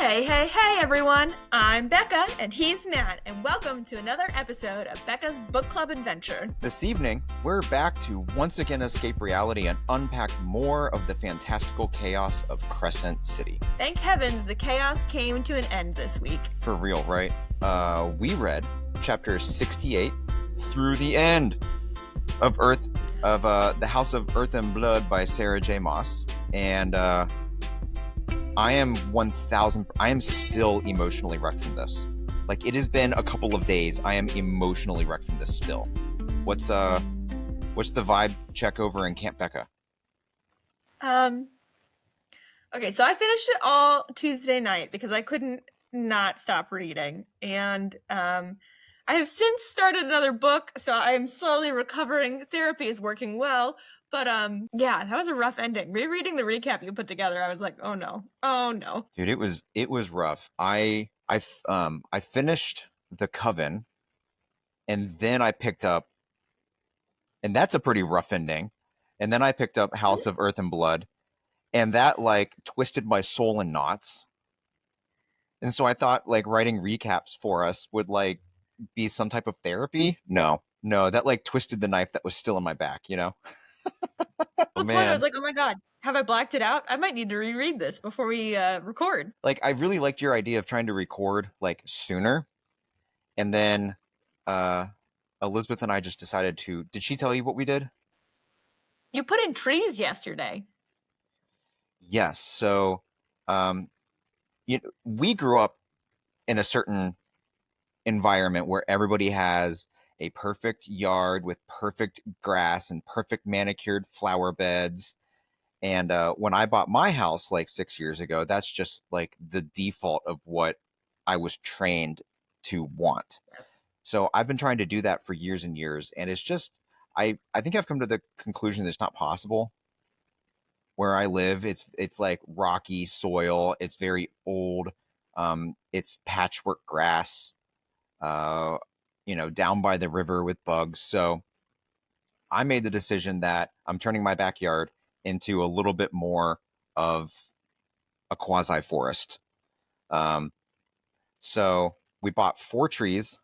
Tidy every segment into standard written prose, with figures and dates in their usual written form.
Hey, everyone. I'm Becca, and he's Matt, and welcome to another episode of Becca's Book Club Adventure. This evening, we're back to once again escape reality and unpack more of the fantastical chaos of Crescent City. Thank heavens the chaos came to an end this week. For real, right? We read chapters 68 through the end of The House of Earth and Blood by Sarah J. Maas, and I am still emotionally wrecked from this. Like, it has been a couple of days. I am emotionally wrecked from this still. What's the vibe check over in Camp Becca? Okay, so I finished it all Tuesday night because I couldn't not stop reading. And I have since started another book, so I am slowly recovering. Therapy is working well. But yeah, that was a rough ending. Rereading the recap you put together, I was like, oh no. Dude, it was rough. I finished The Coven, and then I picked up, and that's a pretty rough ending. And then I picked up House of Earth and Blood, and that like twisted my soul in knots. And so I thought like writing recaps for us would like be some type of therapy. No, that like twisted the knife that was still in my back, you know? Oh, man. I was like, oh my God, have I blacked it out? I might need to reread this before we record. Like, I really liked your idea of trying to record like sooner. And then Elizabeth and I just decided to, did she tell you what we did? You put in trees yesterday. Yes. So we grew up in a certain environment where everybody has a perfect yard with perfect grass and perfect manicured flower beds. And when I bought my house like 6 years ago, that's just like the default of what I was trained to want. So I've been trying to do that for years and years. And it's just, I think I've come to the conclusion that it's not possible. Where I live, it's like rocky soil. It's very old. It's patchwork grass. Down by the river with bugs. So I made the decision that I'm turning my backyard into a little bit more of a quasi forest. So we bought 4 trees,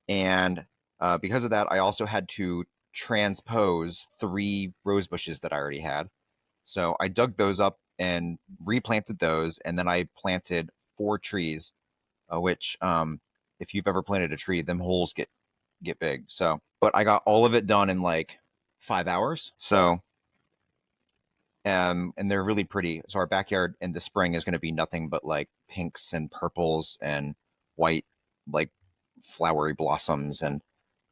and because of that, I also had to transpose 3 rose bushes that I already had. So I dug those up and replanted those, and then I planted 4 trees, which if you've ever planted a tree, them holes get big. So, but I got all of it done in like 5 hours. So, and they're really pretty. So our backyard in the spring is going to be nothing but like pinks and purples and white, like flowery blossoms. And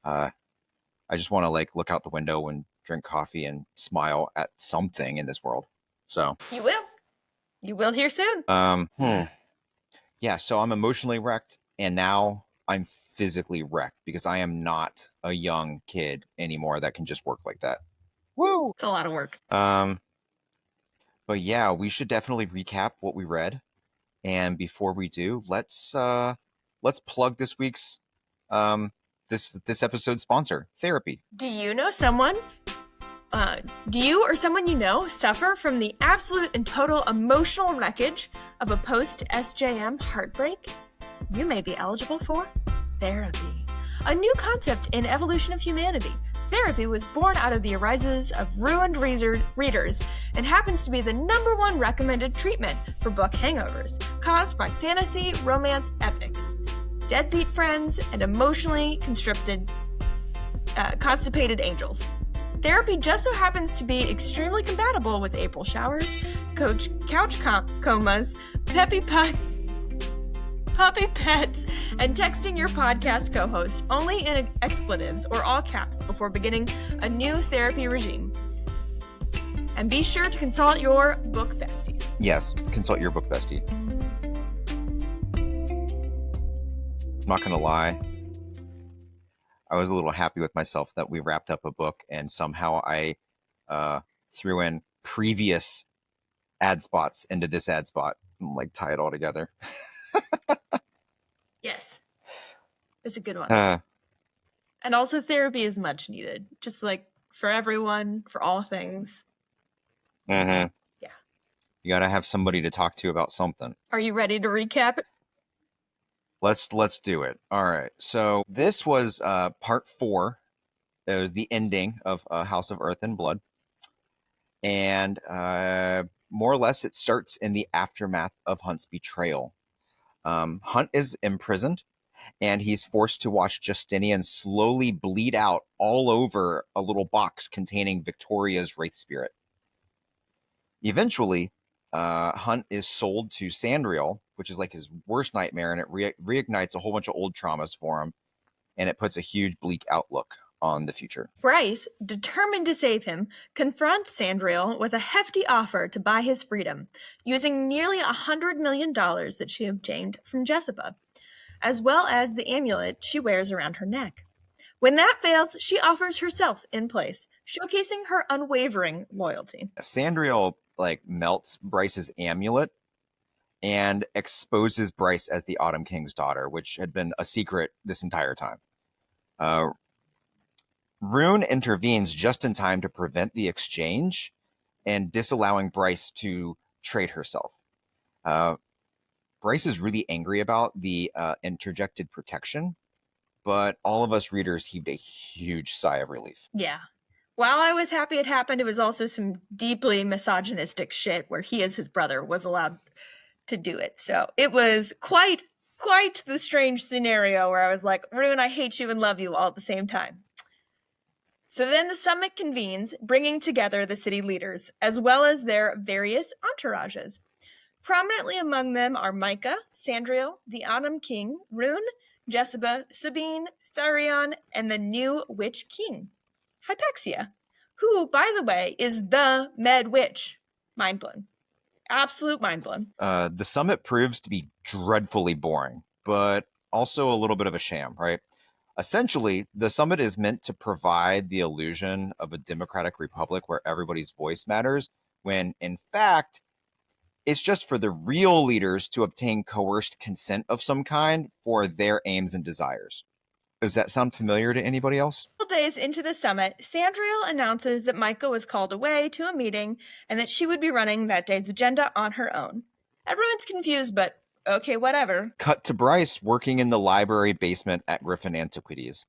I just want to like look out the window and drink coffee and smile at something in this world. So you will here soon. Yeah. So I'm emotionally wrecked, and now I'm physically wrecked because I am not a young kid anymore that can just work like that. Woo! It's a lot of work. But yeah, we should definitely recap what we read. And before we do, let's plug this week's this episode's sponsor, therapy. Do you know someone? Do you or someone you know suffer from the absolute and total emotional wreckage of a post-SJM heartbreak? You may be eligible for therapy, a new concept in evolution of humanity. Therapy was born out of the arises of ruined readers and happens to be the #1 recommended treatment for book hangovers caused by fantasy romance epics, deadbeat friends, and emotionally constipated angels. Therapy just so happens to be extremely compatible with April showers, couch comas, puppy pets, and texting your podcast co-host only in expletives or all caps before beginning a new therapy regime. And be sure to consult your book besties. Yes, consult your book bestie. I'm not going to lie. I was a little happy with myself that we wrapped up a book and somehow I threw in previous ad spots into this ad spot and like tie it all together. Yes. It's a good one. And also therapy is much needed. Just like for everyone, for all things. Mm-hmm. Yeah. You got to have somebody to talk to about something. Are you ready to recap? Let's do it. All right. So this was part 4. It was the ending of House of Earth and Blood, and more or less it starts in the aftermath of Hunt's betrayal. Hunt is imprisoned, and he's forced to watch Justinian slowly bleed out all over a little box containing Victoria's Wraith Spirit. Eventually, Hunt is sold to Sandriel, which is like his worst nightmare, and it reignites a whole bunch of old traumas for him, and it puts a huge bleak outlook on the future. Bryce, determined to save him, confronts Sandriel with a hefty offer to buy his freedom, using nearly $100 million that she obtained from Jesiba, as well as the amulet she wears around her neck. When that fails, she offers herself in place, showcasing her unwavering loyalty. Sandriel melts Bryce's amulet and exposes Bryce as the Autumn King's daughter, which had been a secret this entire time. Rune intervenes just in time to prevent the exchange and disallowing Bryce to trade herself. Bryce is really angry about the interjected protection, but all of us readers heaved a huge sigh of relief. Yeah. While I was happy it happened, it was also some deeply misogynistic shit where he, as his brother, was allowed to do it. So it was quite the strange scenario where I was like, Rune, I hate you and love you all at the same time. So then the summit convenes, bringing together the city leaders, as well as their various entourages. Prominently among them are Micah, Sandriel, the Autumn King, Rune, Jesiba, Sabine, Tharion, and the new Witch King, Hypaxia, who, by the way, is the Med Witch. Mind blown. Absolute mind blown. The summit proves to be dreadfully boring, but also a little bit of a sham, right? Essentially, the summit is meant to provide the illusion of a democratic republic where everybody's voice matters, when in fact, it's just for the real leaders to obtain coerced consent of some kind for their aims and desires. Does that sound familiar to anybody else? Days into the summit, Sandriel announces that Micah was called away to a meeting and that she would be running that day's agenda on her own. Everyone's confused, but okay, whatever. Cut to Bryce working in the library basement at Griffin Antiquities,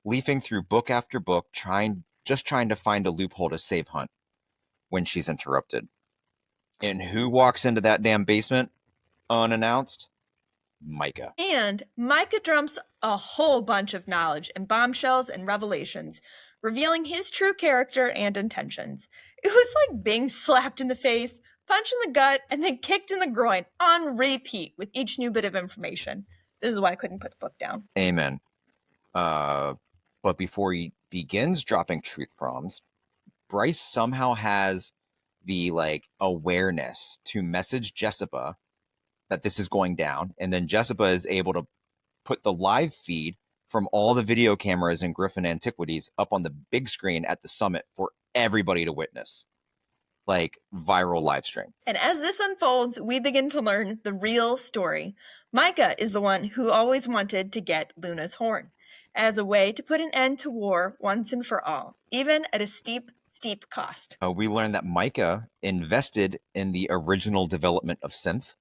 leafing through book after book, trying to find a loophole to save Hunt, when she's interrupted. And who walks into that damn basement unannounced? Micah. And Micah dumps a whole bunch of knowledge and bombshells and revelations, revealing his true character and intentions. It was like being slapped in the face, punched in the gut, and then kicked in the groin on repeat with each new bit of information. This is why I couldn't put the book down. Amen. But before he begins dropping truth bombs, Bryce somehow has the awareness to message Jesiba that this is going down, and then Jesiba is able to put the live feed from all the video cameras in Griffin Antiquities up on the big screen at the summit for everybody to witness. Like viral live stream. And as this unfolds, we begin to learn the real story. Micah is the one who always wanted to get Luna's horn, as a way to put an end to war once and for all, even at a steep cost. We learned that Micah invested in the original development of synth,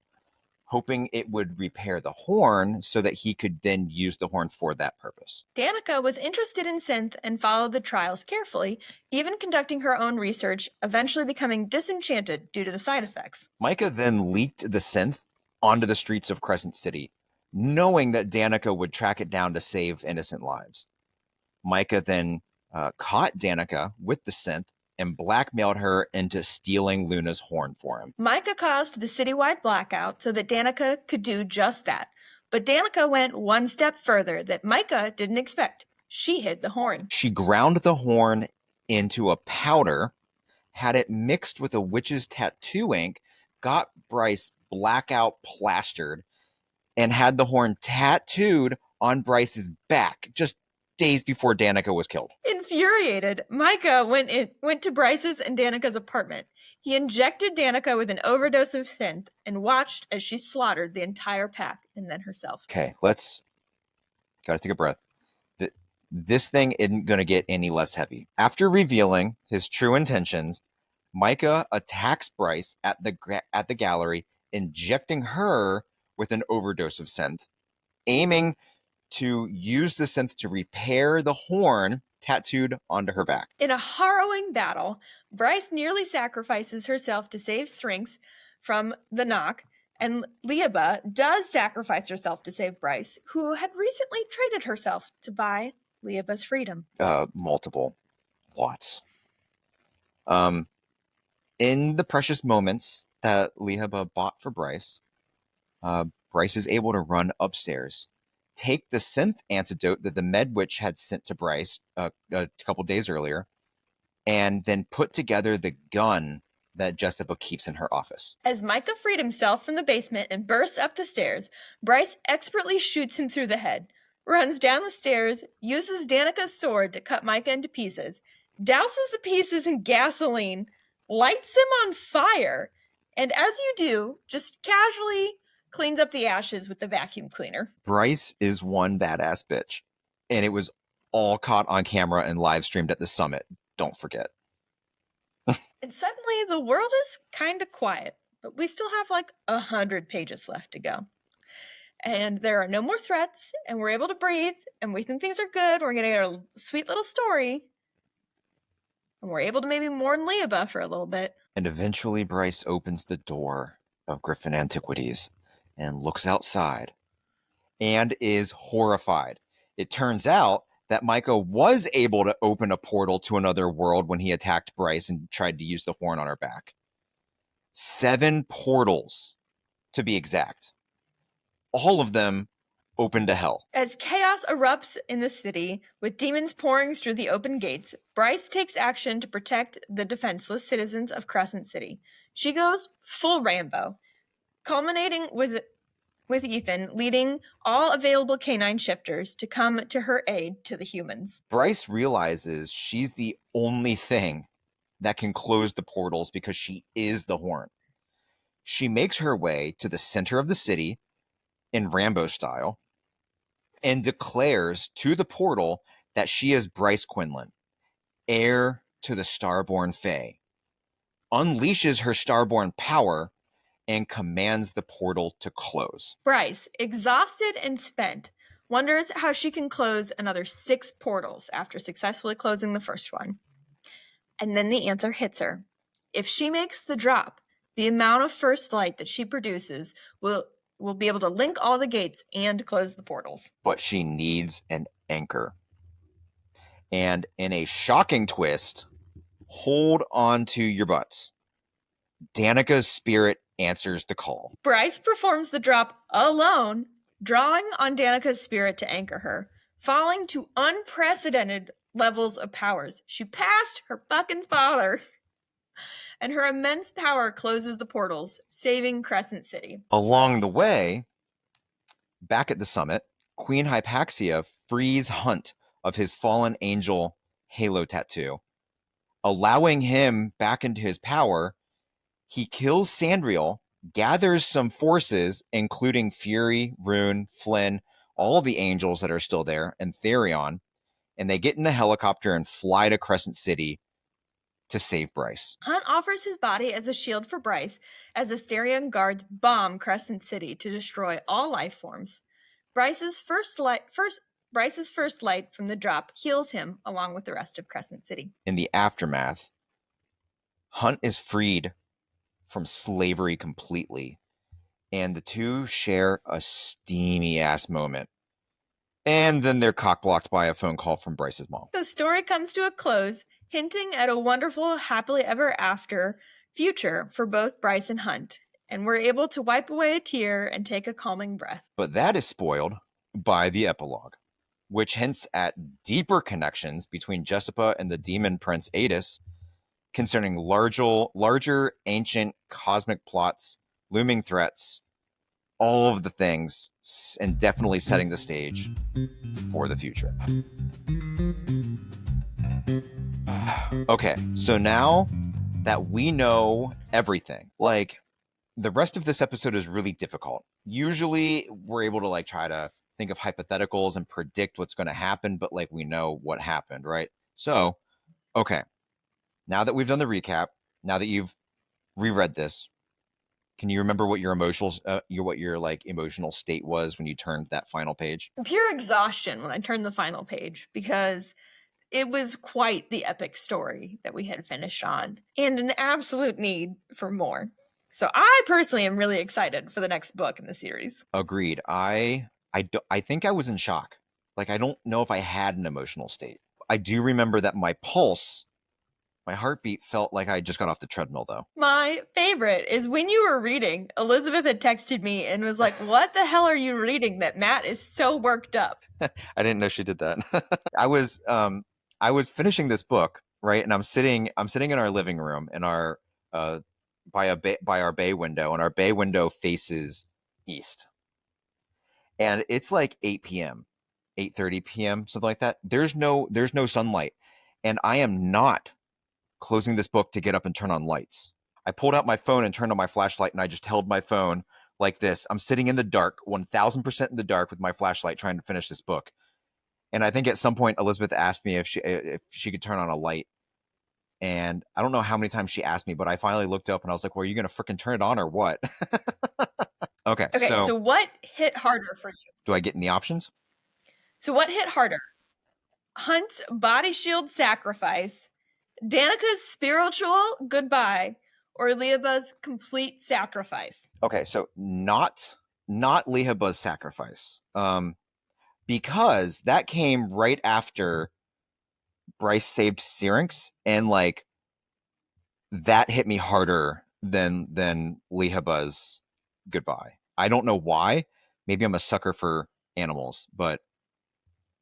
hoping it would repair the horn so that he could then use the horn for that purpose. Danika was interested in synth and followed the trials carefully, even conducting her own research, eventually becoming disenchanted due to the side effects. Micah then leaked the synth onto the streets of Crescent City, knowing that Danika would track it down to save innocent lives. Micah then caught Danika with the synth and blackmailed her into stealing Luna's horn for him. Micah caused the citywide blackout so that Danika could do just that. But Danika went one step further that Micah didn't expect. She hid the horn. She ground the horn into a powder, had it mixed with a witch's tattoo ink, got Bryce blackout plastered, and had the horn tattooed on Bryce's back just days before Danika was killed. Infuriated, Micah went to Bryce's and Danika's apartment. He injected Danika with an overdose of synth and watched as she slaughtered the entire pack and then herself. Okay, gotta take a breath. This thing isn't going to get any less heavy. After revealing his true intentions, Micah attacks Bryce at the gallery, injecting her with an overdose of synth, aiming to use the synth to repair the horn tattooed onto her back. In a harrowing battle, Bryce nearly sacrifices herself to save Syrinx from the knock, and Lehabah does sacrifice herself to save Bryce, who had recently traded herself to buy Lehabah's freedom. Multiple lots. In the precious moments that Lehabah bought for Bryce, Bryce is able to run upstairs, take the synth antidote that the med witch had sent to Bryce a couple days earlier, and then put together the gun that Jesiba keeps in her office. As Micah freed himself from the basement and bursts up the stairs, Bryce expertly shoots him through the head, runs down the stairs, uses Danika's sword to cut Micah into pieces, douses the pieces in gasoline, lights them on fire, and as you do, just casually cleans up the ashes with the vacuum cleaner. Bryce is one badass bitch, and it was all caught on camera and live streamed at the summit. Don't forget. And suddenly the world is kind of quiet, but we still have like 100 pages left to go. And there are no more threats, and we're able to breathe, and we think things are good. We're getting a sweet little story. And we're able to maybe mourn Lehabah for a little bit. And eventually Bryce opens the door of Griffin Antiquities and looks outside and is horrified. It turns out that Micah was able to open a portal to another world when he attacked Bryce and tried to use the horn on her back. 7 portals, to be exact. All of them open to hell. As chaos erupts in the city, with demons pouring through the open gates, Bryce takes action to protect the defenseless citizens of Crescent City. She goes full Rambo, culminating with Ethan leading all available canine shifters to come to her aid to the humans. Bryce realizes she's the only thing that can close the portals because she is the horn. She makes her way to the center of the city in Rambo style and declares to the portal that she is Bryce Quinlan, heir to the Starborn Fae, unleashes her Starborn power, and commands the portal to close. Bryce, exhausted and spent, wonders how she can close another 6 portals after successfully closing the first one. And then the answer hits her. If she makes the drop, the amount of first light that she produces will be able to link all the gates and close the portals. But she needs an anchor. And in a shocking twist, hold on to your butts. Danika's spirit answers the call. Bryce performs the drop alone, drawing on Danika's spirit to anchor her, falling to unprecedented levels of powers. She passed her fucking father. And her immense power closes the portals, saving Crescent City. Along the way, back at the summit, Queen Hypaxia frees Hunt of his fallen angel halo tattoo. Allowing him back into his power, he kills Sandriel, gathers some forces, including Fury, Rune, Flynn, all the angels that are still there, and Therion, and they get in a helicopter and fly to Crescent City to save Bryce. Hunt offers his body as a shield for Bryce as Asterion guards bomb Crescent City to destroy all life forms. Bryce's first light from the drop heals him along with the rest of Crescent City. In the aftermath, Hunt is freed from slavery completely, and the two share a steamy ass moment. And then they're cockblocked by a phone call from Bryce's mom. The story comes to a close, hinting at a wonderful happily ever after future for both Bryce and Hunt, and we're able to wipe away a tear and take a calming breath. But that is spoiled by the epilogue, which hints at deeper connections between Jesiba and the demon prince Aidas concerning larger ancient cosmic plots, looming threats, all of the things, and definitely setting the stage for the future. Okay, so now that we know everything, like, the rest of this episode is really difficult. Usually we're able to try to think of hypotheticals and predict what's going to happen, but we know what happened, right? So, okay, now that we've done the recap, now that you've reread this, can you remember what your emotional state was when you turned that final page? Pure exhaustion when I turned the final page, because it was quite the epic story that we had finished on, and an absolute need for more. So I personally am really excited for the next book in the series. Agreed. I think I was in shock. Like, I don't know if I had an emotional state. I do remember that my heartbeat felt like I just got off the treadmill, though. My favorite is when you were reading, Elizabeth had texted me and was like, "What the hell are you reading that Matt is so worked up?" I didn't know she did that. I was finishing this book, right? And I'm sitting in our living room in our by our bay window, and our bay window faces east. And it's like 8 p.m., 8:30 p.m., something like that. There's no sunlight. And I am not closing this book to get up and turn on lights. I pulled out my phone and turned on my flashlight, and I just held my phone like this. I'm sitting in the dark, 1000% in the dark with my flashlight trying to finish this book. And I think at some point Elizabeth asked me if she could turn on a light. And I don't know how many times she asked me, but I finally looked up and I was like, well, are you going to freaking turn it on or what? Okay, so what hit harder for you? Do I get any options? So what hit harder? Hunt's body shield sacrifice, Danika's spiritual goodbye, or Lehabah's complete sacrifice? Okay, so not Lehabah's sacrifice. Because that came right after Bryce saved Syrinx, and like that hit me harder than Lehabah's goodbye. I don't know why. Maybe I'm a sucker for animals, but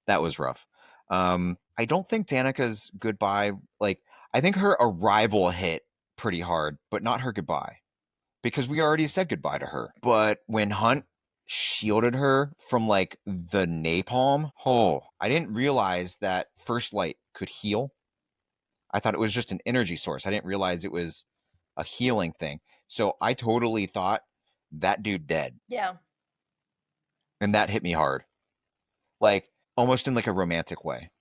that was rough. I don't think Danika's goodbye, like, I think her arrival hit pretty hard, but not her goodbye, because we already said goodbye to her. But when Hunt shielded her from like the napalm, I didn't realize that first light could heal. I thought it was just an energy source. I didn't realize it was a healing thing. So I totally thought that dude dead. Yeah. And that hit me hard. Like almost in like a romantic way.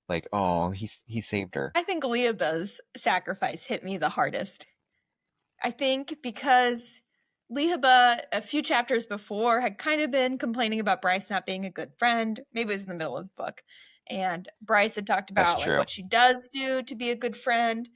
Like, oh, he saved her. I think Lehabah's sacrifice hit me the hardest. I think because Lehabah, a few chapters before, had kind of been complaining about Bryce not being a good friend. Maybe it was in the middle of the book. And Bryce had talked about like what she does do to be a good friend.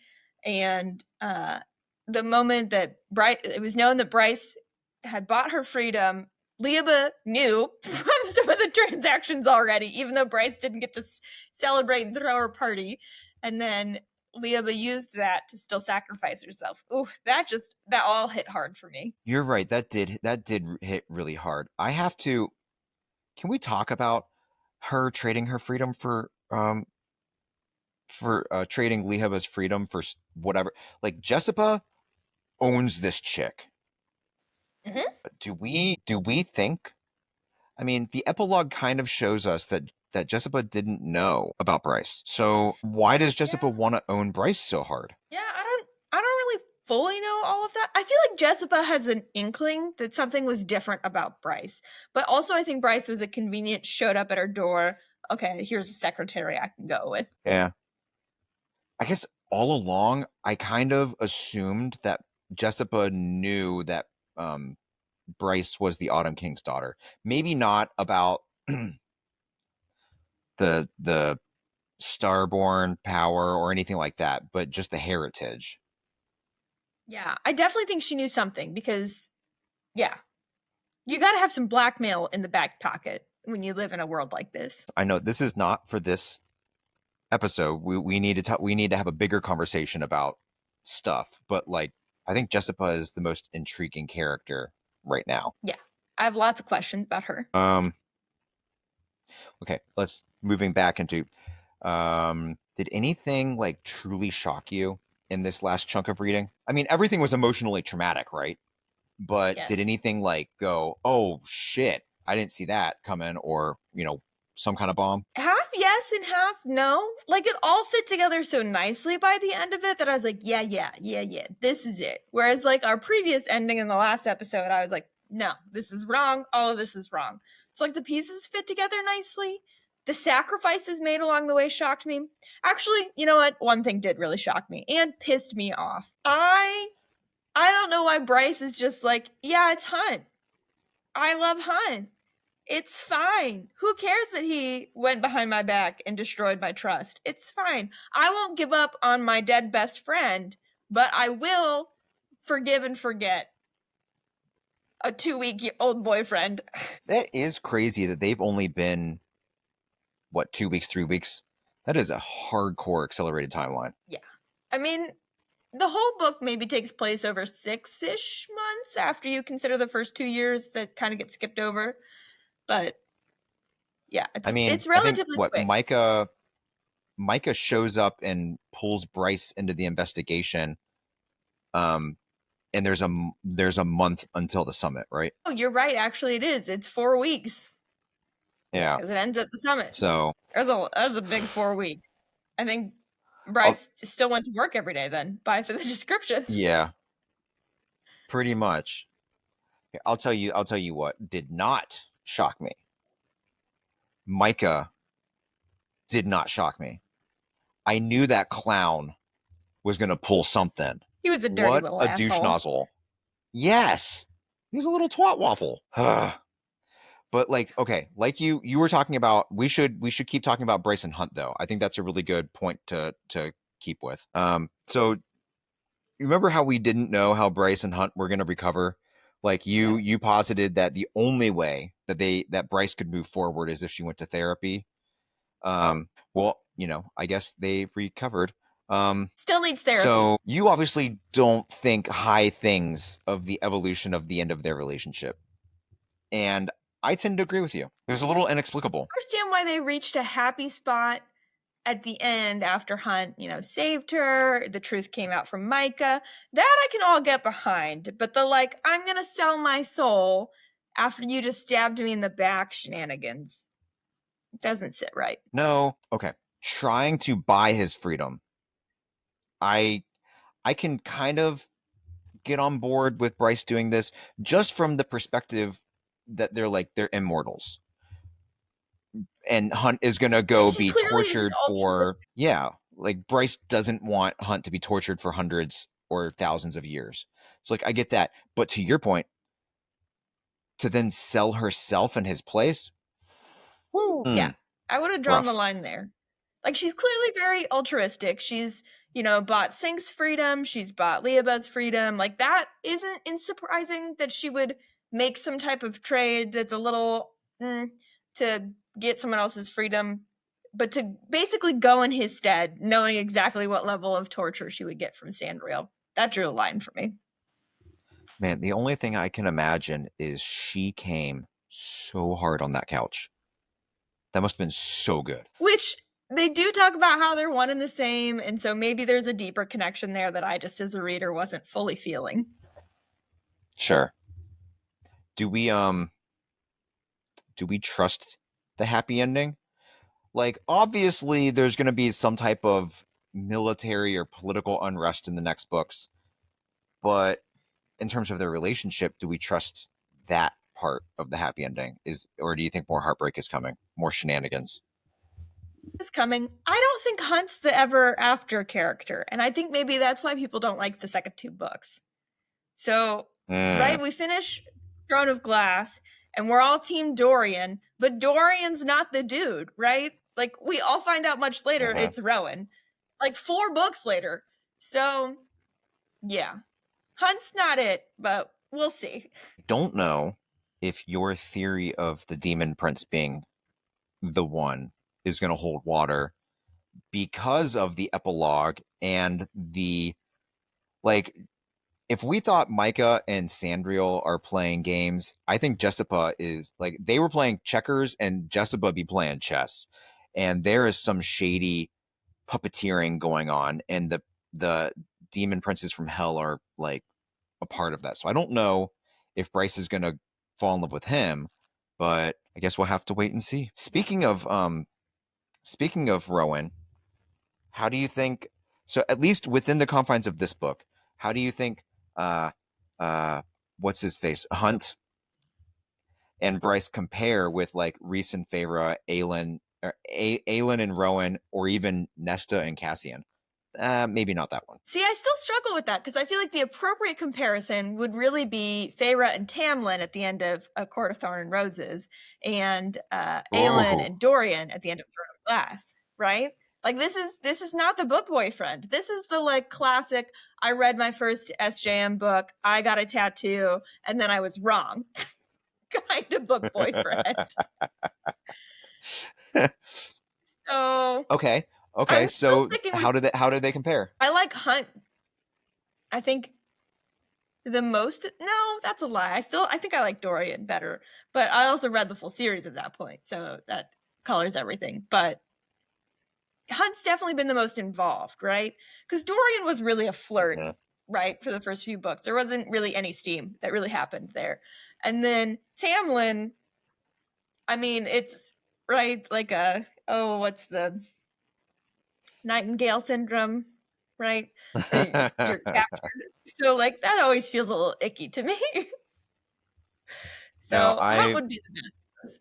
And the moment that it was known that Bryce had bought her freedom, Lehabah knew from some of the transactions already, even though Bryce didn't get to celebrate and throw her party. And then Lehabah used that to still sacrifice herself. Ooh, that all hit hard for me. You're right. That did hit really hard. Can we talk about her trading her freedom for trading Lehabah's freedom for whatever? Like, Jesiba owns this chick. Mm-hmm. Do we think? I mean, the epilogue kind of shows us that Jesiba didn't know about Bryce. So why does Jesiba want to own Bryce so hard? Yeah, I don't really fully know all of that. I feel like Jesiba has an inkling that something was different about Bryce. But also I think Bryce was a convenient, showed up at her door. Okay, here's a secretary I can go with. Yeah. I guess all along I kind of assumed that Jesiba knew that Bryce was the Autumn King's daughter. Maybe not about the starborn power or anything like that, but just the heritage. Yeah, I definitely think she knew something because, yeah, you got to have some blackmail in the back pocket when you live in a world like this. I know this is not for this episode. We need to have a bigger conversation about stuff, but like I think Jesiba is the most intriguing character right now. Yeah, I have lots of questions about her. Okay, let's moving back into did anything like truly shock you in this last chunk of reading? I mean, everything was emotionally traumatic, right? But Yes. Did anything like go, oh shit, I didn't see that coming, or some kind of bomb? Half yes and half no. Like it all fit together so nicely by the end of it that I was like, yeah, this is it. Whereas like our previous ending in the last episode, I was like, no, this is wrong. All of this is wrong. So like the pieces fit together nicely, The sacrifices made along the way shocked me. Actually, you know what? One thing did really shock me and pissed me off. I don't know why Bryce is just like, yeah, it's Hunt. I love Hunt. It's fine. Who cares that he went behind my back and destroyed my trust? It's fine. I won't give up on my dead best friend, but I will forgive and forget a 2-week-old boyfriend. That is crazy that they've only been, what, 2 weeks, 3 weeks? That is a hardcore accelerated timeline. Yeah. I mean, the whole book maybe takes place over 6-ish months after you consider the first 2 years that kind of get skipped over. But yeah, it's I think relatively what quick. Micah shows up and pulls Bryce into the investigation. And there's a month until the summit, right? Oh, you're right. Actually, it is. It's 4 weeks. Yeah. Because it ends at the summit. So that was a big 4 weeks. I think Bryce still went to work every day then, by the descriptions. Yeah. Pretty much. I'll tell you what did not shock me. Micah did not shock me. I knew that clown was going to pull something. He was a dirty little asshole. Douche nozzle. Yes. He's a little twat waffle. But like, okay, like you were talking about, we should keep talking about Bryce and Hunt though. I think that's a really good point to keep with. So you remember how we didn't know how Bryce and Hunt were going to recover? Like you posited that the only way that Bryce could move forward is if she went to therapy. Well, I guess they recovered. Still needs therapy. So you obviously don't think high things of the evolution of the end of their relationship. And I tend to agree with you. It was a little inexplicable. I understand why they reached a happy spot at the end after Hunt, saved her. The truth came out from Micah. That I can all get behind. But the I'm going to sell my soul after you just stabbed me in the back shenanigans doesn't sit right. No. Okay. Trying to buy his freedom. I can kind of get on board with Bryce doing this just from the perspective that they're immortals. And Hunt is going to go be tortured for, like Bryce doesn't want Hunt to be tortured for hundreds or thousands of years. So I get that. But to your point, to then sell herself in his place. Yeah, I would have drawn the line there. She's clearly very altruistic. She's, bought Sync's freedom. She's bought Lehabah's freedom. That isn't unsurprising that she would make some type of trade that's a little to get someone else's freedom, but to basically go in his stead, knowing exactly what level of torture she would get from Sandriel. That drew a line for me. Man, the only thing I can imagine is she came so hard on that couch. That must have been so good. Which they do talk about how they're one and the same, and so maybe there's a deeper connection there that I just as a reader wasn't fully feeling. Sure. Do we trust the happy ending? Obviously there's going to be some type of military or political unrest in the next books, but in terms of their relationship, do we trust that part of the happy ending? Or do you think more heartbreak is coming, more shenanigans is coming? I don't think Hunt's the ever after character, and I think maybe that's why people don't like the second 2 books. So right, we finish Throne of Glass and we're all team Dorian, but Dorian's not the dude, right? We all find out much later it's Rowan. 4 books later. So yeah, Hunt's not it, but we'll see. Don't know if your theory of the Demon Prince being the one is going to hold water because of the epilogue and the if we thought Micah and Sandriel are playing games, I think Jesiba is they were playing checkers and Jesiba be playing chess. And there is some shady puppeteering going on, and the demon princes from hell are a part of that. So I don't know if Bryce is going to fall in love with him, but I guess we'll have to wait and see. Speaking of Rowan, how do you think, so at least within the confines of this book, how do you think what's his face, Hunt and Bryce compare with Reese and Feyre, Aelin, or Aelin and Rowan, or even Nesta and Cassian. Maybe not that one. See, I still struggle with that because I feel like the appropriate comparison would really be Feyre and Tamlin at the end of A Court of Thorn and Roses, and Aelin and Dorian at the end of Throne of Glass, right? Like this is not the book boyfriend. This is the like classic, I read my first SJM book, I got a tattoo, and then I was wrong kind of book boyfriend. So okay. So how do they compare? I like Hunt. I think the most. No, that's a lie. I think I like Dorian better, but I also read the full series at that point, so that colors everything. But Hunt's definitely been the most involved, right? Because Dorian was really a flirt, right, for the first few books. There wasn't really any steam that really happened there. And then Tamlin, I mean, it's right like what's the Nightingale syndrome, right? You're captured. So like that always feels a little icky to me. So Hunt would be the best.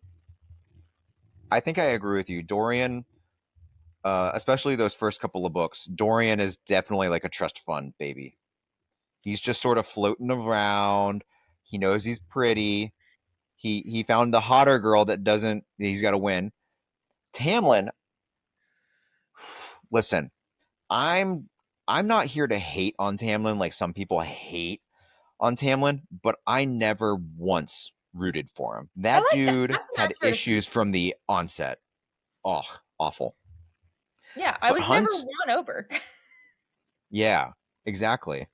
I think I agree with you. Dorian, especially those first couple of books, Dorian is definitely like a trust fund baby. He's just sort of floating around. He knows he's pretty. He found the hotter girl that doesn't. He's got to win. Tamlin, listen, I'm not here to hate on Tamlin like some people hate on Tamlin, but I never once rooted for him. That dude had issues from the onset. Oh, awful. Yeah, I was never won over. Yeah, exactly.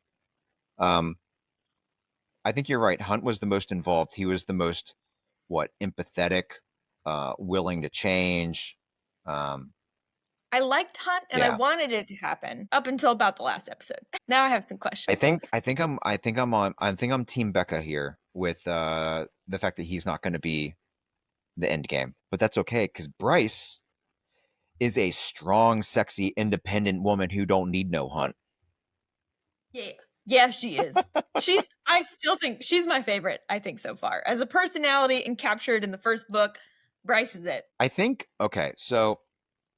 I think you're right. Hunt was the most involved. He was the most empathetic, willing to change. I liked Hunt and I wanted it to happen up until about the last episode. Now I have some questions. I think I'm Team Becca here with the fact that he's not going to be the end game, but that's okay because Bryce is a strong, sexy, independent woman who don't need no Hunt. Yeah, she is. I still think she's my favorite, I think, so far. As a personality and captured in the first book, Bryce is it. I think, okay, so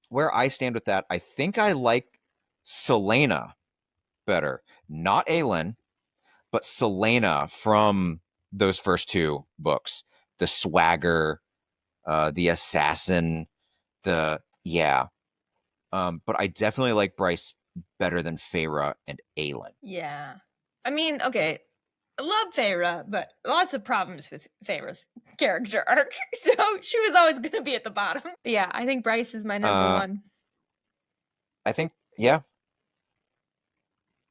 where I stand with that, I think I like Celaena better. Not Aelin, but Celaena from those first two books. The swagger, the assassin, but I definitely like Bryce better than Feyre and Aelin. Yeah. I mean, okay, I love Feyre, but lots of problems with Feyre's character arc. So she was always going to be at the bottom. But yeah, I think Bryce is my number one. I think, yeah.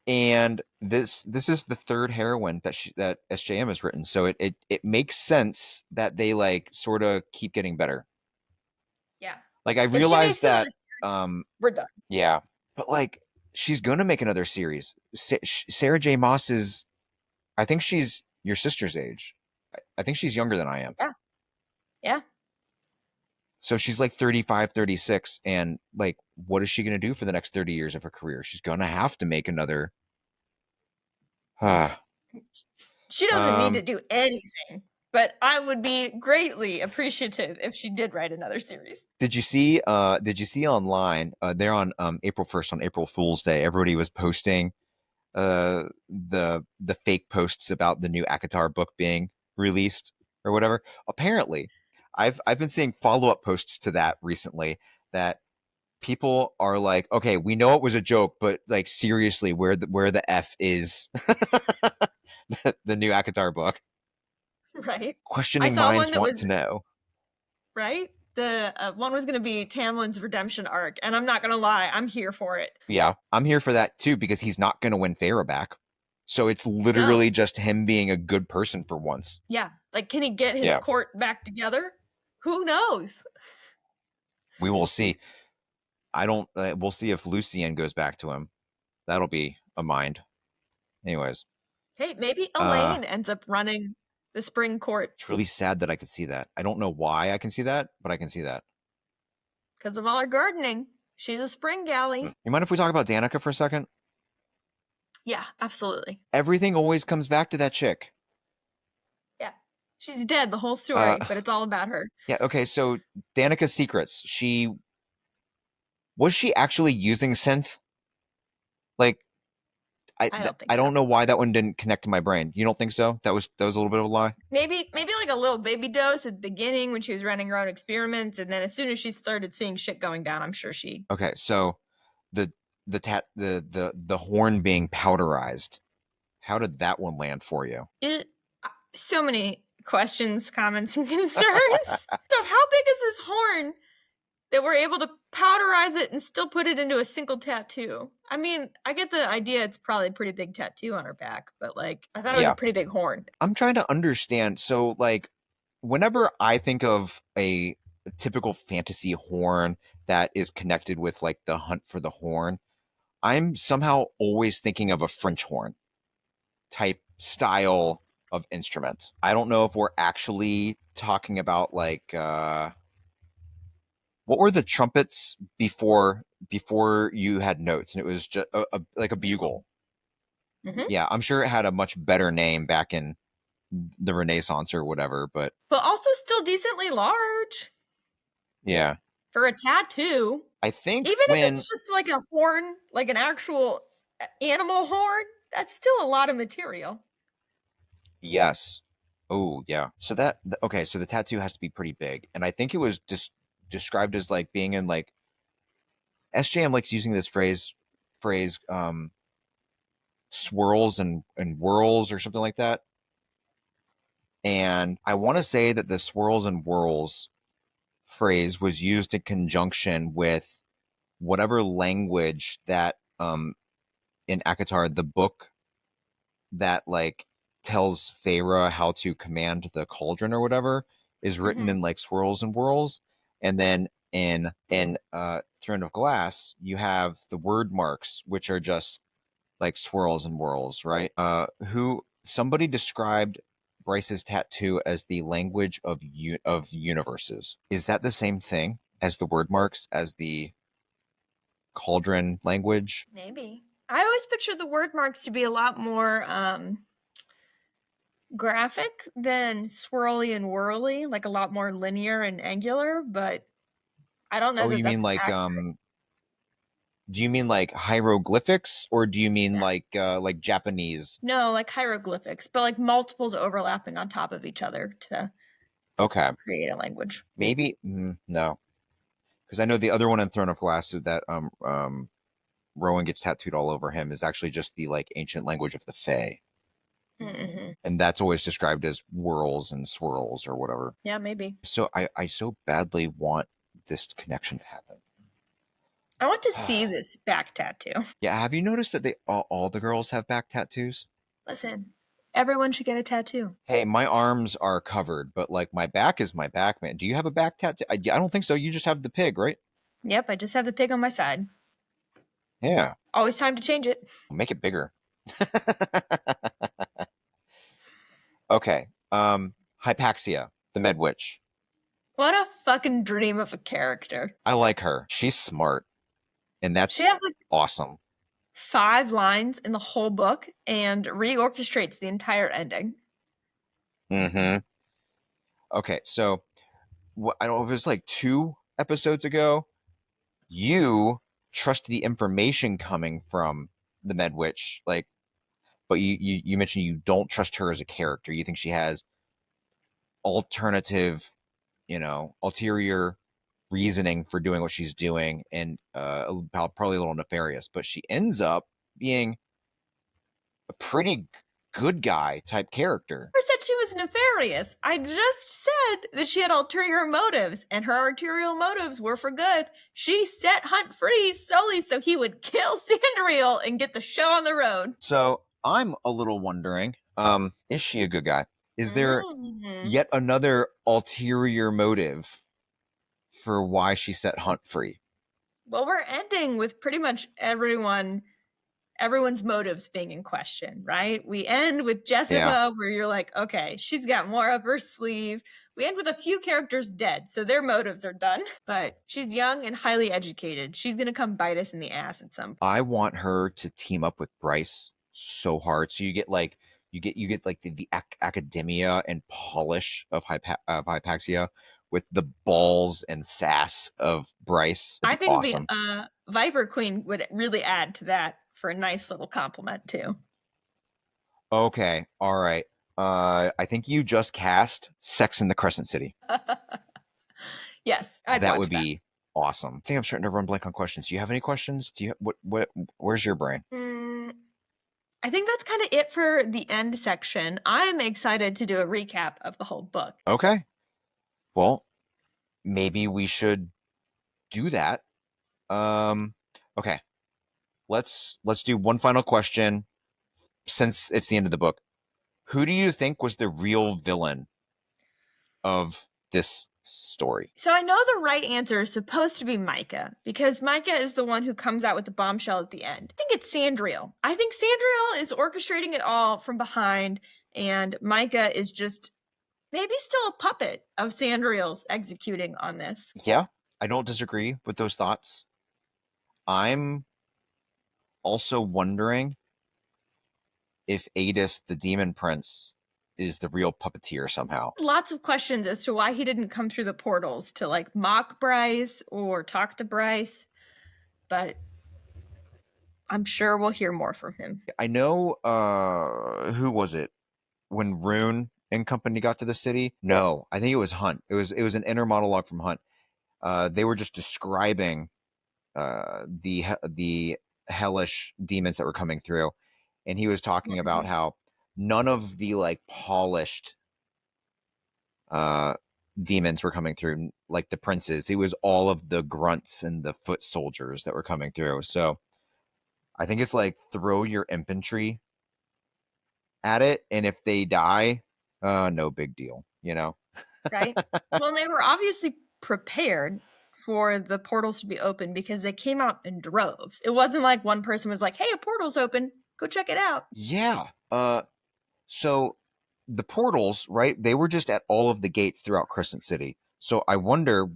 And this is the third heroine that SJM has written, so it makes sense that they like sort of keep getting better. Yeah. Like I realized that we're done. Yeah, but like she's gonna make another series. Sarah J. Maas is, I think she's your sister's age. I think she's younger than I am. Yeah. So she's like 35, 36, and like, what is she gonna do for the next 30 years of her career? She's gonna have to make another. She doesn't need to do anything, but I would be greatly appreciative if she did write another series. Did you see online? They're on April 1st, on April Fool's Day. Everybody was posting the fake posts about the new ACOTAR book being released or whatever. Apparently, I've been seeing follow-up posts to that recently that people are like, okay, we know it was a joke, but like seriously, where the F is the new ACOTAR book? Right. Questioning minds want to know. Right? The one was going to be Tamlin's redemption arc, and I'm not going to lie, I'm here for it. Yeah, I'm here for that too, because he's not going to win Feyre back. So it's literally just him being a good person for once. Yeah. Like, can he get his court back together? Who knows? We will see. We'll see if Lucienne goes back to him. That'll be a mind. Anyways. Hey, maybe Elaine ends up running the spring court. It's really sad that I could see that. I don't know why I can see that, but I can see that. Because of all her gardening. She's a spring galley. You mind if we talk about Danika for a second? Yeah, absolutely. Everything always comes back to that chick. Yeah. She's dead the whole story, but it's all about her. Yeah, okay, so Danika's secrets. Was she actually using synth? Like, I don't think I so. don't know why that one didn't connect to my brain. You don't think so? That was a little bit of a lie? Maybe like a little baby dose at the beginning when she was running her own experiments, and then as soon as she started seeing shit going down, I'm sure she. Okay, so the the horn being powderized. How did that one land for you? So many questions, comments, and concerns. So how big is this horn that we're able to powderize it and still put it into a single tattoo? I mean, I get the idea it's probably a pretty big tattoo on her back, but like, I thought it was a pretty big horn. I'm trying to understand. So, like, whenever I think of a typical fantasy horn that is connected with like the hunt for the horn, I'm somehow always thinking of a French horn type style of instrument. I don't know if we're actually talking about like what were the trumpets before you had notes and it was just like a bugle. Mm-hmm. Yeah, I'm sure it had a much better name back in the Renaissance or whatever, but also still decently large yeah. for a tattoo. I think Even if it's just like a horn, like an actual animal horn, that's still a lot of material. Yes. Oh, yeah. So okay, so the tattoo has to be pretty big. And I think it was just described as like being in like SJM likes using this phrase swirls and whirls or something like that. And I want to say that the swirls and whirls phrase was used in conjunction with whatever language that in Akatar, the book that like tells Feyre how to command the cauldron or whatever is written in like swirls and whirls. And then in Throne of Glass, you have the word marks, which are just like swirls and whirls, right? Who somebody described Bryce's tattoo as the language of universes. Is that the same thing as the word marks as the cauldron language? Maybe. I always pictured the word marks to be a lot more graphic than swirly and whirly, like a lot more linear and angular, but I don't know Oh, that you that's mean like accurate. do you mean like hieroglyphics or do you mean like Japanese? No, like hieroglyphics, but like multiples overlapping on top of each other to Okay, create a language. maybe no, because I know the other one in Throne of Glass that Rowan gets tattooed all over him is actually just the like ancient language of the Fae. Mm-hmm. And that's always described as whirls and swirls or whatever. Yeah, maybe. So I so badly want this connection to happen. I want to see this back tattoo. Yeah, have you noticed that they all the girls have back tattoos? Listen, everyone should get a tattoo. Hey, my arms are covered, but like my back is my back, man. Do you have a back tattoo? I don't think so. You just have the pig, right? Yep, I just have the pig on my side. Yeah, Always time to change it. make it bigger. Okay. Hypaxia, the Med Witch. What a fucking dream of a character. I like her. She's smart, and She that's has like awesome. 5 lines in the whole book and reorchestrates the entire ending. Mm-hmm. Okay, so I don't know if it was like 2 episodes ago. You trust the information coming from the Med Witch, like, but you mentioned you don't trust her as a character. You think she has alternative, ulterior reasoning for doing what she's doing, and probably a little nefarious. But she ends up being a pretty good guy type character. I said she was nefarious. I just said that she had ulterior motives, and her ulterior motives were for good. She set Hunt free solely so he would kill Sandriel and get the show on the road. So I'm a little wondering, is she a good guy? Is there yet another ulterior motive for why she set Hunt free? Well, we're ending with pretty much everyone's motives being in question, right? We end with Jesiba, where you're like, okay, she's got more up her sleeve. We end with a few characters dead, so their motives are done. But she's young and highly educated. She's going to come bite us in the ass at some point. I want her to team up with Bryce so hard. So you get like You get like the academia and polish of Hypaxia with the balls and sass of Bryce. I It'd be think awesome. the Viper Queen would really add to that for a nice little compliment too. Okay, all right. I think you just cast Sex in the Crescent City. Yes, I'd That watch would be awesome. I think I'm starting to run blank on questions. Do you have any questions? Do you what where's your brain? I think that's kind of it for the end section. I'm excited to do a recap of the whole book. Okay. Well, maybe we should do that. Okay. Let's do one final question since it's the end of the book. Who do you think was the real villain of this story? So I know the right answer is supposed to be Micah, because Micah is the one who comes out with the bombshell at the end. I think it's Sandriel. I think Sandriel is orchestrating it all from behind, and Micah is just maybe still a puppet of Sandriel's executing on this. Yeah, I don't disagree with those thoughts. I'm also wondering if Aidas, the demon prince, is the real puppeteer somehow. Lots of questions as to why he didn't come through the portals to like mock Bryce or talk to Bryce, but I'm sure we'll hear more from him. I know who was it when Rune and company got to the city? No, I think it was Hunt. It was an inner monologue from Hunt. They were just describing the hellish demons that were coming through, and he was talking about how none of the like polished demons were coming through, like the princes. It was all of the grunts and the foot soldiers that were coming through. So I think it's like throw your infantry at it, and if they die, no big deal, you know? Right? Well, they were obviously prepared for the portals to be open because they came out in droves. It wasn't like one person was like, hey, a portal's open. Go check it out. Yeah. So the portals, right? They were just at all of the gates throughout Crescent City. So I wonder,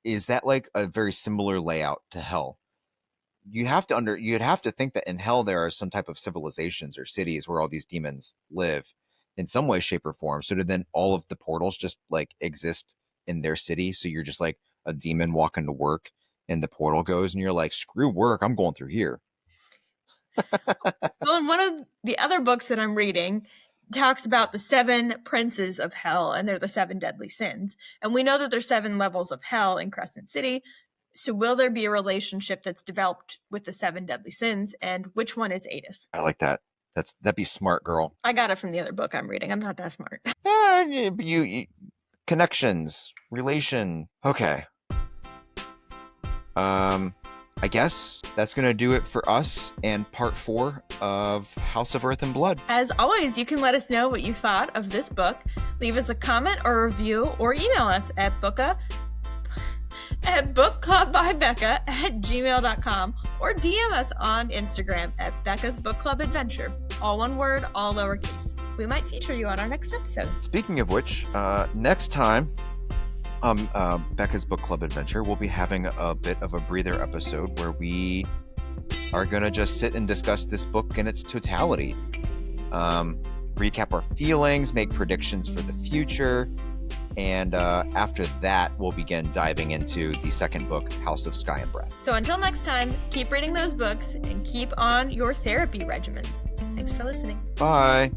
is that like a very similar layout to Hell? You'd have to think that in Hell there are some type of civilizations or cities where all these demons live in some way, shape, or form. So did then all of the portals just like exist in their city? So you're just like a demon walking to work and the portal goes and you're like, screw work, I'm going through here. Well, in one of the other books that I'm reading, talks about the 7 princes of hell, and they're the 7 deadly sins. And we know that there's 7 levels of hell in Crescent City. So will there be a relationship that's developed with the 7 deadly sins, and which one is Aidas? I like that. That'd be smart, girl. I got it from the other book I'm reading. I'm not that smart. You connections, relation. Okay. I guess that's going to do it for us and part 4 of House of Earth and Blood. As always, you can let us know what you thought of this book. Leave us a comment or review, or email us at bookclubbybecca@gmail.com, or DM us on Instagram at Becca's Book Club Adventure. All one word, all lowercase. We might feature you on our next episode. Speaking of which, next time Becca's Book Club Adventure, we'll be having a bit of a breather episode where we are going to just sit and discuss this book in its totality. Recap our feelings, make predictions for the future, and after that, we'll begin diving into the second book, House of Sky and Breath. So until next time, keep reading those books and keep on your therapy regimens. Thanks for listening. Bye!